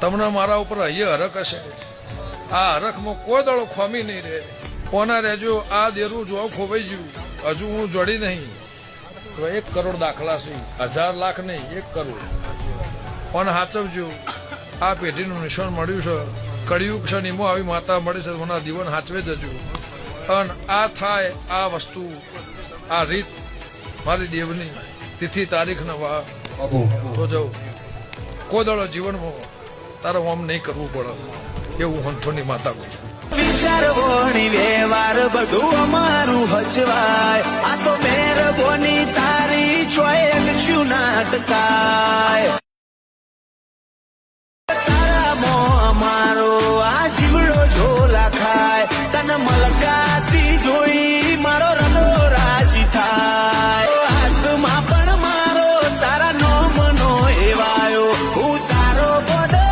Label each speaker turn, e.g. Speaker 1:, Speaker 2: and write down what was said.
Speaker 1: તમને મારા ઉપર અહીંયા હરખ હશે, આ હરખમાં કોઈ દળો ખોમી નહીં રહે. કોના રહેજો આ દેરું જો ખોવાઈ ગયું, હજુ હું જોડી નહીં તો 1 કરોડ દાખલા છે, 1000 લાખ નહીં 1 કરોડ. પણ હાચવજો, આ પેઢીનું નિશાન મળ્યું છે. કળિયુગ છે, નિમો આવી માતા મળી છે, મને દીવન હાચવે જજો. અને આ થાય આ વસ્તુ, આ રીત મારી દેવની તિથિ તારીખ નવા તો જાઉં કોઈ દળો જીવનમાં તારે આમ નહીં કરવું પડે એવું હંથોની માતા કહું છું.
Speaker 2: વિચારવોની વ્યવહાર બધું અમારું હચવાય, આ તો મેરબોની તારી ચોય શું નાટકાય.